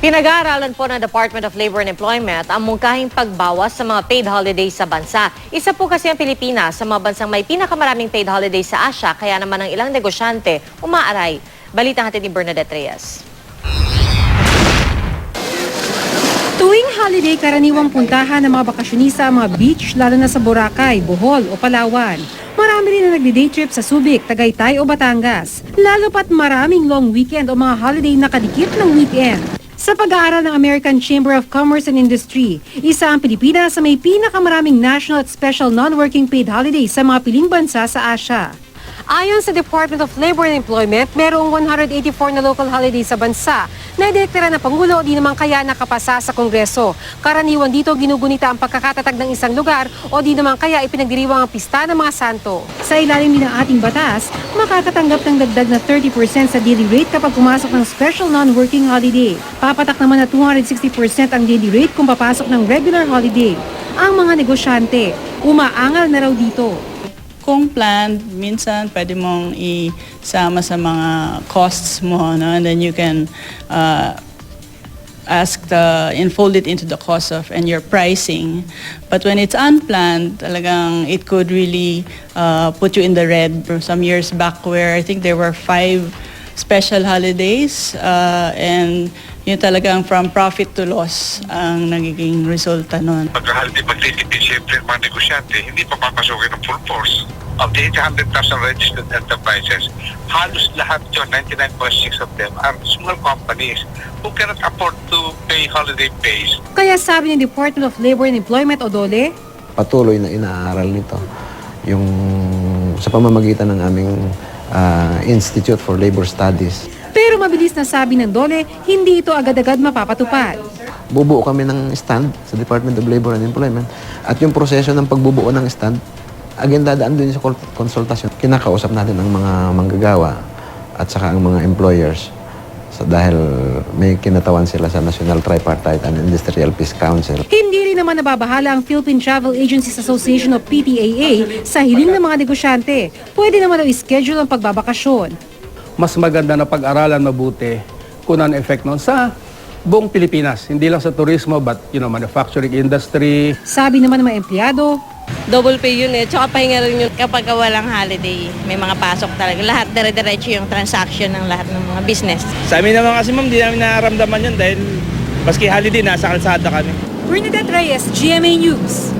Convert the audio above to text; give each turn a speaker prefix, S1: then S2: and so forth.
S1: Pinag-aaralan po ng Department of Labor and Employment ang mungkahing pagbawas sa mga paid holidays sa bansa. Isa po kasi ang Pilipinas sa mga bansang may pinakamaraming paid holidays sa Asia, kaya naman ang ilang negosyante umaaray. Balita natin ni Bernadette Reyes.
S2: Tuwing holiday, karaniwang puntahan ng mga bakasyonista ang mga beach, lalo na sa Boracay, Bohol o Palawan. Marami rin na nagdi-day trip sa Subic, Tagaytay o Batangas. Lalo pat maraming long weekend o mga holiday na kadikit ng weekend. Sa pag-aaral ng American Chamber of Commerce and Industry, isa ang Pilipinas sa may pinakamaraming national at special non-working paid holidays sa mga piling bansa sa Asia. Ayon sa Department of Labor and Employment, merong 184 na local holidays sa bansa na idineklara ng Pangulo di naman kaya nakapasa sa Kongreso. Karaniwan dito ginugunita ang pagkakatatag ng isang lugar o di naman kaya ipinagdiriwang ang pista ng mga santo. Sa ilalim din ng ating batas, makakatanggap ng dagdag na 30% sa daily rate kapag pumasok ng special non-working holiday. Papatak naman na 260% ang daily rate kung papasok ng regular holiday. Ang mga negosyante, umaangal na raw dito.
S3: Kung planned, minsan pwede mong isama sa mga costs mo, no? And then you can enfold it into the cost of and your pricing. But when it's unplanned, talagang it could really put you in the red. Some years back where I think there were 5 special holidays and yun talagang from profit to loss ang nagiging resulta nun.
S4: Pagka-holiday magtitipid siyempre ang mga negosyante, hindi pa papasukin ng full force. Of the 800,000 registered enterprises, halos lahat yun, 99.6 of them, are small companies who cannot afford to pay holiday pays.
S2: Kaya sabi ng Department of Labor and Employment o DOLE,
S5: patuloy na inaaral nito yung sa pamamagitan ng aming Institute for Labor Studies.
S2: pero mabilis na sabi ng DOLE, hindi ito agad-agad mapapatupad.
S5: Bubuo kami ng stand sa Department of Labor and Employment at yung proseso ng pagbubuo ng stand, again dadaan din sa konsultasyon. Kinakausap natin ang mga manggagawa at saka ang mga employers dahil may kinatawan sila sa National Tripartite and Industrial Peace Council.
S2: Hindi rin naman nababahala ang Philippine Travel Agencies Association o PTAA sa hiling ng mga negosyante. Pwede naman daw i-schedule ang pagbabakasyon.
S6: Mas maganda na pag-aralan mabuti kung ano ang effect nun sa buong Pilipinas. Hindi lang sa turismo but manufacturing industry.
S2: Sabi naman ng mga empleyado,
S7: double pay yun eh. Tsaka pahinga rin yun kapag walang holiday. May mga pasok talaga. Lahat dire-diretso yung transaction ng lahat ng mga business.
S8: Sa amin naman kasi ma'am, di namin nararamdaman yun dahil maski holiday, nasa kalsada kami.
S2: Bernadette Reyes, GMA News.